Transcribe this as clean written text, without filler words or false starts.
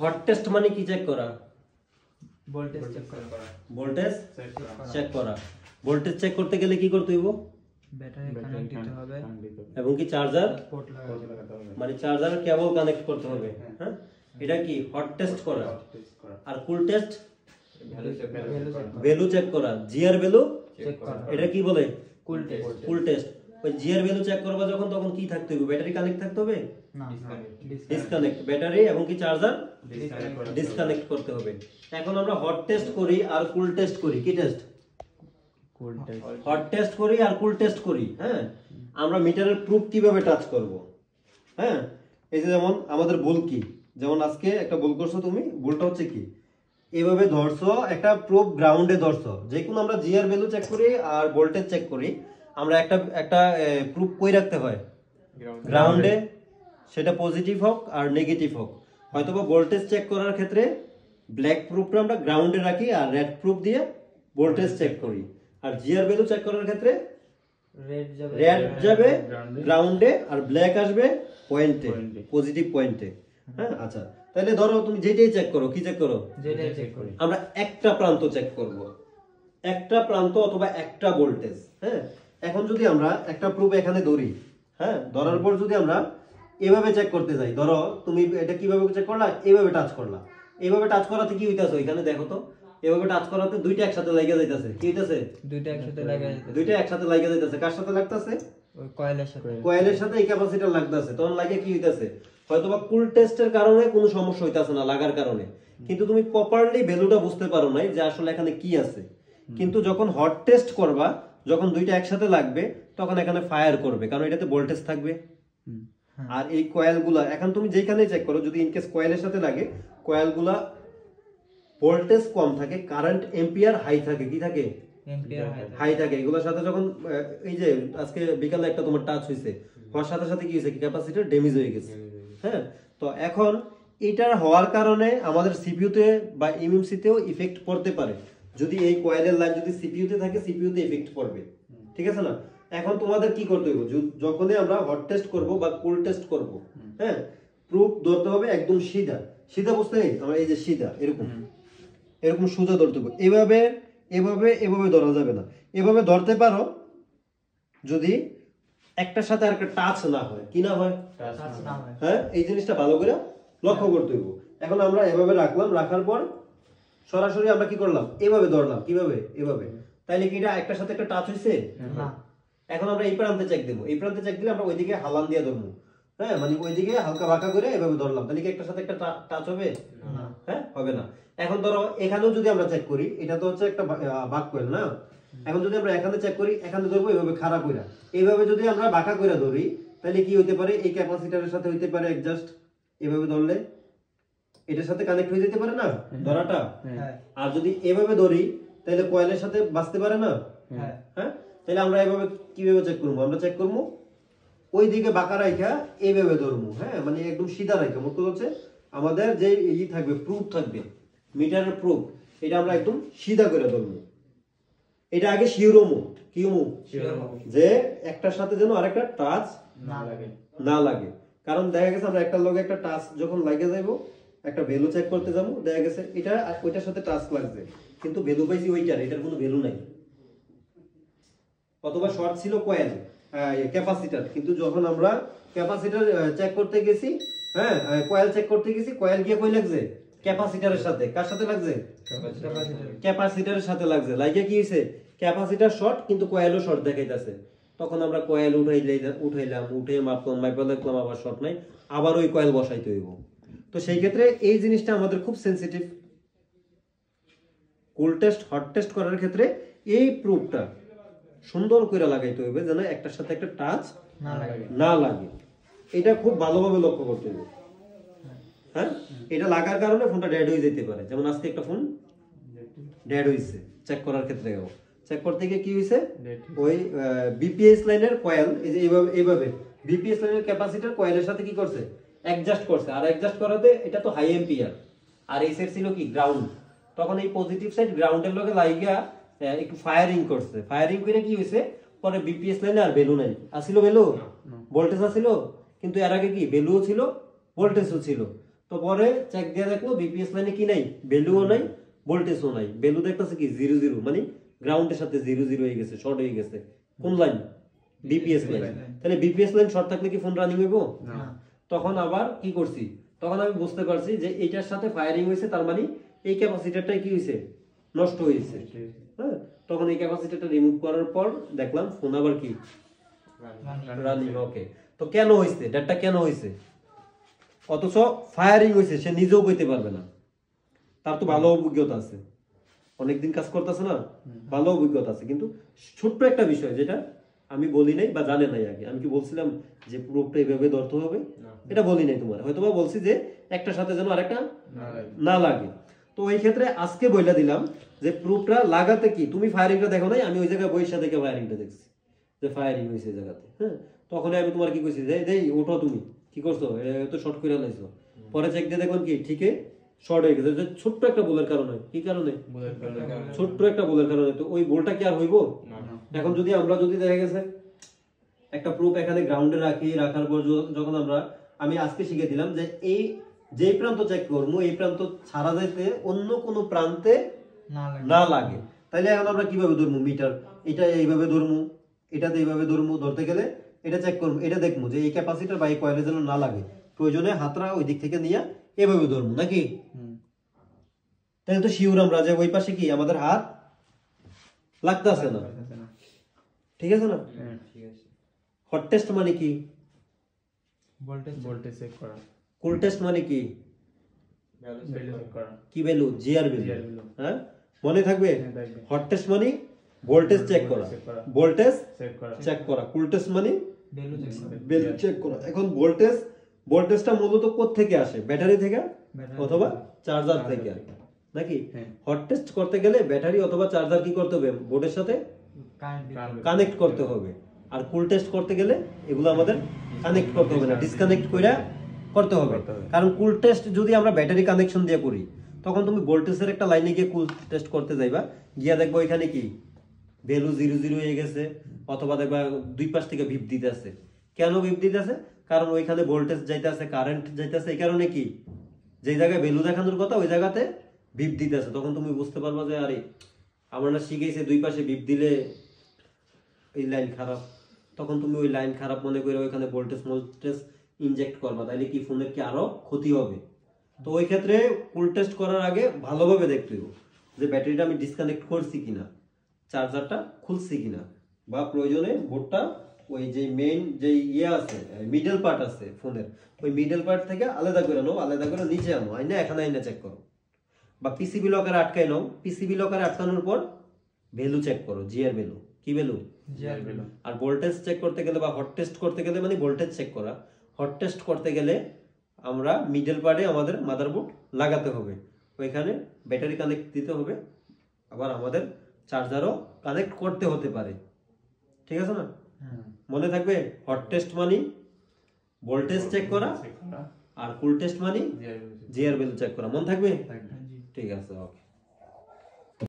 Hot test মানে কি check করা? ভোল্টেজ চেক করা। ভোল্টেজ চেক করা। ভোল্টেজ চেক করতে গেলে কি করতে হইব? ব্যাটারি কানেক্ট দিতে হবে এবং কি চার্জার পোর্ট লাগাতে হবে। মানে চার্জারের কেবল কানেক্ট করতে হবে। হ্যাঁ, এটা কি হট টেস্ট করা। আর কুল টেস্ট ভ্যালু চেক করা। জিআর ভ্যালু চেক করা। এটা কি বলে? কুল টেস্ট। কুল টেস্ট। ওই জিআর ভ্যালু চেক করবা যখন তখন কি থাকতে হবে? ব্যাটারি কানেক্ট থাকতে হবে, না ডিসকানেক্ট। ব্যাটারি এবং কি চার্জার ডিসকানেক্ট করতে হবে। এখন আমরা হট টেস্ট করি আর কুল টেস্ট করি। কি টেস্ট? কুল টেস্ট। হট টেস্ট করি আর কুল টেস্ট করি। হ্যাঁ, আমরা মিটারের প্রুফ কিভাবে টাচ করব? হ্যাঁ, এই যে যেমন আমাদের বল কি, যেমন আজকে একটা বল করছো তুমি, বলটা হচ্ছে কি এইভাবে ধরছো, একটা প্রুফ গ্রাউন্ডে ধরছো। যে কোনো আমরা জিআর ভ্যালু চেক করি আর ভোল্টেজ চেক করি, আমরা একটা প্রুফ কই রাখতে হয়? গ্রাউন্ডে। সেটা পজিটিভ হোক আর নেগেটিভ হোক। হয়তোবা ভোল্টেজ চেক করার ক্ষেত্রে ব্ল্যাক প্রুফটা আমরা গ্রাউন্ডে রাখি আর রেড প্রুফ দিয়ে ভোল্টেজ চেক করি। আর জিআর ভ্যালু চেক করার ক্ষেত্রে রেড যাবে গ্রাউন্ডে আর ব্ল্যাক আসবে পয়েন্টে, পজিটিভ পয়েন্টে। হ্যাঁ, আচ্ছা, তাহলে ধরো তুমি যেটাই চেক করো, কি চেক করো? যেটাই চেক করি আমরা একটা প্রান্ত চেক করব, একটা প্রান্ত অথবা একটা ভোল্টেজ। হ্যাঁ, এখন যদি আমরা একটা প্রুফ এখানে ধরি, হ্যাঁ, ধরার পর যদি আমরা এভাবে চেক করতে যাই, ধরো তুমি এটা কিভাবে চেক করলা? এইভাবে টাচ করলা। এইভাবে টাচ করাতে কি হইতাছে? এখানে দেখো তো, এভাবে টাচ করাতে দুইটা একসাথে লাগা যাইতাছে। কি হইতাছে? দুইটা একসাথে লাগা যাইতেছে। দুইটা একসাথে লাগা যাইতাছে। কার সাথে লাগতাছে? ওই কয়েলের সাথে। কয়েলের সাথে এই ক্যাপাসিটর লাগতাছে। তখন লাগে কি হইতাছে? হয়তোবা কুল টেস্টের কারণে কোনো সমস্যা হইতাছে না লাগার কারণে, কিন্তু তুমি প্রপারলি ভ্যালুটা বুঝতে পারো নাই যে আসলে এখানে কি আছে। কিন্তু যখন হট টেস্ট করবা, যখন দুইটা একসাথে লাগবে, তখন এখানে ফায়ার করবে, কারণ এটাতে ভোল্টেজ থাকবে। আর এই কয়েলগুলা এখন তুমি যেখানে চেক করো, যদি ইনকেস কয়েলের সাথে লাগে, কয়েলগুলা ভোল্টেজ কম থাকে, কারেন্ট এম্পিয়ার হাই থাকে। কি থাকে? এম্পিয়ার হাই থাকে। এগুলোর সাথে যখন এই যে আজকে বিকালে একটা তোমার টাচ হইছে, হওয়ার সাথে সাথে কি হইছে? ক্যাপাসিটর ড্যামেজ হয়ে গেছে। হ্যাঁ, তো এখন এটার হওয়ার কারণে আমাদের সিপিইউতে বা এমএমসিতেও ইফেক্ট পড়তে পারে। যদি এই কয়েলের লাইন যদি সিপিইউতে থাকে, সিপিইউতে ইফেক্ট পড়বে। ঠিক আছে না? এখন তোমাদের কি করতে হবে? যখনই আমরা হট টেস্ট করব বা কুল টেস্ট করব, হ্যাঁ, প্রুফ ধরতে হবে একদম সিধা। সিধা বুঝতে নেই আমরা, এই যে সিধা এরকম এরকম সোজা ধরতে হবে। এভাবে এভাবে এভাবে ধরা যাবে না। এভাবে ধরতে পারো যদি একটার সাথে আরেকটা টাচ না হয়। কি না হয়? টাচ না হয়। হ্যাঁ, এই জিনিসটা ভালো করে লক্ষ্য করতে হইব। এখন আমরা এভাবে রাখলাম, রাখার পর সরাসরি আমরা কি করলাম? এভাবে ধরলাম। কিভাবে? এভাবে। তাইলে কি এটা একটার সাথে একটা টাচ হইছে? না। এখন আমরা এই প্রান্তে চেক দেবো। এই প্রান্তে চেক দিলে আমরা ওইদিকে হালান দিয়ে ধরবো। হ্যাঁ, মানে ওইদিকে হালকা বাঁকা করে এভাবে ধরলাম। তাহলে কি একটার সাথে একটা টাচ হবে? না। হ্যাঁ, হবে না। এখন ধরো এখানেও যদি আমরা চেক করি, এটা তো হচ্ছে একটা বাঁক কয়েল না? এখন যদি আমরা এখানে চেক করি, এখানে ধরবো এভাবে খাড়া কইরা। এইভাবে যদি আমরা বাঁকা কইরা ধরি, তাহলে কি হইতে পারে? এই ক্যাপাসিটরের সাথে হইতে পারে অ্যাডজাস্ট। এভাবে ধরলে এটার সাথে কানেক্ট হয়ে যেতে পারে না ধরাটা? আর যদি এভাবে ধরি, তাহলে কয়েলের সাথে বাঁচতে পারে না? হ্যাঁ, তাহলে আমরা এভাবে কিভাবে চেক করবো? আমরা চেক করবো ওই দিকে বাঁকা রাখা, এইভাবে ধরবো। হ্যাঁ, মানে একদম সিধা রাখা। মত হচ্ছে আমাদের যে ই থাকবে, প্রুফ থাকবে, মিটারের প্রুফ, এটা আমরা একদম সিধা করে ধরবো। এটা আগে শিওরমো কি যে একটার সাথে যেন আরেকটা টাচ না লাগে। কারণ দেখা গেছে আমরা একটা লগে একটা টাচ যখন লাগে যাইবো, একটা ভ্যালু চেক করতে যাবো, দেখা গেছে এটা ওইটার সাথে টাচ লাগছে, কিন্তু ভ্যালু পাইছি ওইটার, এটার কোনো ভ্যালু নাই। অথবা শর্ট ছিল কয়েল ক্যাপাসিটর, কিন্তু যখন আমরা ক্যাপাসিটর চেক করতে গেছি, হ্যাঁ, কয়েল চেক করতে গেছি, কয়েল গিয়ে কই লাগছে? ক্যাপাসিটরের সাথে। কার সাথে লাগছে? ক্যাপাসিটরের সাথে লাগছে। লাগে কি হইছে? ক্যাপাসিটর শর্ট কিন্তু কয়েলও শর্ট দেখাইতাছে। তখন আমরা কয়েল উঠাইলাম, উঠে মাপলাম, মাইপা দেখলাম আবার শর্ট নাই, আবার ওই কয়েল বসাইতে হইব। তো সেই ক্ষেত্রে এই জিনিসটা আমাদের খুব সেনসিটিভ। কুল টেস্ট হট টেস্ট করার ক্ষেত্রে এই প্রুফটা সুন্দর করে লাগাইতে হবে যেন একটার সাথে একটা টাচ না লাগে। এটা খুব ভালোভাবে লক্ষ্য করতে হবে। হ্যাঁ, এটা লাগার কারণে ফোনটা ডেড হয়ে যেতে পারে। যেমন আজকে একটা ফোন ডেড হইছে চেক করার ক্ষেত্রে। চেক করতে গিয়ে কি হইছে? ওই বিপিএস লাইনের কয়েল, এই যে এইভাবে বিপিএস লাইনের ক্যাপাসিটর কয়েলের সাথে কি করছে? অ্যাডজাস্ট করছে। আর অ্যাডজাস্ট করাতে এটা তো হাই এম্পিয়ার, আর এই সাইড ছিল কি গ্রাউন্ড। তখন এই পজিটিভ সাইড গ্রাউন্ডের লগে লাগিয়া একটু ফায়ারিং করছে। ফায়ারিং করে কি হইছে? পরে বিপিএস লাইনে আর ভ্যালু নাই। আসিল ভ্যালু? ভোল্টেজ আসিল, কিন্তু এর আগে কি ভ্যালুও ছিল, ভোল্টেজও ছিল। তো পরে চেক দিয়ে দেখলো বিপিএস লাইনে কি নাই, ভ্যালুও নাই, ভোল্টেজও নাই। ভ্যালু দেখতেছে কি 0 মানে গ্রাউন্ডের সাথে 0 হয়ে গেছে, শর্ট হয়ে গেছে। কোন লাইন? BPS line. তাহলে বিপিএস লাইন শর্ট থাকলে কি ফোন রানিং হইব? তখন আবার কি করছি, তখন আমি বুঝতে পারছি যে এইটার সাথে ফায়ারিং হয়েছে, তার মানে এই ক্যাপাসিটরটাই কি হয়েছে, নষ্ট হয়েছে। হ্যাঁ, তখন এই ক্যাপাসিটরটা রিমুভ করার পর দেখলাম ফোন আবার কি রানিং। ওকে, তো কেন হয়েছে, ডেটটা কেন হয়েছে? অথচ ফায়ারিং হয়েছে, সে নিজেও কইতে পারবে না। তার তো ভালো অভিজ্ঞতা আছে, অনেকদিন কাজ করতেছে না, ভালো অভিজ্ঞতা আছে। কিন্তু ছোট্ট একটা বিষয় যেটা আমি বলি নাই বা জানে নাই আগে, আমি কি বলছিলাম যে প্রুফটা এইভাবে ধরতে হবে? এটা বলি নাই তোমার, হয়তোবা বলছি যে একটার সাথে যেন আরেকটা না লাগে। তো এই ক্ষেত্রে আজকে বইলা দিলাম যে প্রুফটা লাগাতে কি, তুমি ফায়ারিংটা দেখো নাই, আমি ওই জায়গায় বইসা দেখে ফায়ারিংটা দেখছি যে ফায়ারিং হয়েছে এই জায়গাতে। হ্যাঁ, তখনই আমি তোমার কি কইছি যে দেই ওঠো, তুমি কি করছো, এটা তো শর্ট করে লাইছো। পরে চেক দিয়ে দেখলাম কি ঠিকই শর্ট হয়ে গেছে, ছোট্ট একটা বলের কারণে। কি কারণে? ছোট্ট একটা বলের কারণে। তো ওই বলটা কি আর হইব? এখন যদি আমরা দেখা গেছে একটা প্রুফ এখানে গ্রাউন্ডে রাখার পর যখন আমি আজকে শিখে দিলাম যে এই যেই প্রান্ত চেক করবো এই প্রান্ত ছাড়া যাইতে অন্য কোনো প্রান্তে না লাগে, তাইলে এখন আমরা কিভাবে ধরবো মিটার? এটা এইভাবে ধরবো, এটাতে এইভাবে ধরবো, ধরতে গেলে এটা চেক করবো, এটা দেখবো যে এই ক্যাপাসিটার বা এই কয়েলে যেন না লাগে, প্রয়োজনে হাতরা ওই দিক থেকে নিয়ে এভাবে ধরবো নাকি? তাহলে তো শিওর আমরা যে ওই পাশে কি আমাদের হাত লাগতেছে না, ঠিক আছে না? হট টেস্ট মানে কি? ভোল্টেজ চেক করা। কুল টেস্ট মানে কি? কি ভ্যালু? GR value. হ্যাঁ, মনে থাকবে? হট টেস্ট মানে ভোল্টেজ চেক করা, ভোল্টেজ চেক করা। কুল টেস্ট মানে ভ্যালু চেক করা। এখন ভোল্টেজটা মূলত কোথা থেকে আসে? ব্যাটারি থেকে অথবা চার্জার থেকে নাকি? হট টেস্ট করতে গেলে ব্যাটারি অথবা চার্জার কি করতে হবে? বোর্ডের সাথে কানেক্ট করতে হবে। আর কুল টেস্ট করতে গেলে এগুলো আমাদের কানেক্ট করতে হবে না, ডিসকানেক্ট করে করতে হবে। কারণ কুল টেস্ট যদি আমরা ব্যাটারি কানেকশন দিয়ে করি, তখন তুমি ভোল্টেজের একটা লাইনে গিয়ে কুল টেস্ট করতে যাইবা, গিয়া দেখবো এখানে কি ভ্যালু 0 হয়ে গেছে, অথবা দেখবা দুই পাশ থেকে ভিপ দিতে আছে। কেন ভিপ দিতে আছে? কারণ ওইখানে ভোল্টেজ যাইতে আছে, কারেন্ট যাইতে আছে। এই কারণে কি, যেই জায়গায় ভ্যালু দেখানোর কথা ওই জায়গাতে ভিপ দিতে আছে। তখন তুমি বুঝতে পারবা যে আরে আমরা না শিখেছি দুই পাশে ভিপ দিলে এই লাইন খারাপ। তখন তুমি ওই লাইন খারাপ মনে করে ওইখানে ভোল্টেজ ইনজেক্ট করবা, তাইলে কি ফোনের কি আরো ক্ষতি হবে। তো ওই ক্ষেত্রে কুল টেস্ট করার আগে ভালোভাবে দেখতে হবে যে ব্যাটারিটা আমি ডিসকানেক্ট করছি কিনা, চার্জারটা খুলছি কিনা, বা প্রয়োজনে বোর্ডটা ওই যে মেইন যে আছে মিডল পার্ট আছে ফোনের, ওই মিডল পার্ট থেকে আলাদা করে নাও, আলাদা করে নিচে আনো, আইনা এখানে আইনা চেক করো। বা পিসিবি লকারে আটকাই নাও, পিসিবি লকারে আটকানোর পর ভ্যালু চেক করো, জিআর ভ্যালু। কি ভ্যালু? GR value. আর ভোল্টেজ চেক করতে গেলে বা হট টেস্ট করতে গেলে মানে ভোল্টেজ চেক করা, হট টেস্ট করতে গেলে আমরা মিডল পার্টে আমাদের মাদারবোর্ড লাগাতে হবে, ওইখানে ব্যাটারি কানেক্ট দিতে হবে, আবার আমাদের চার্জারও কানেক্ট করতে হতে পারে। ঠিক আছে না? মনে থাকবে হট টেস্ট মানে ভোল্টেজ চেক করা, আর কুল টেস্ট মানে জিআর ভ্যালু চেক করা। মনে থাকবে? ঠিক আছে, ওকে।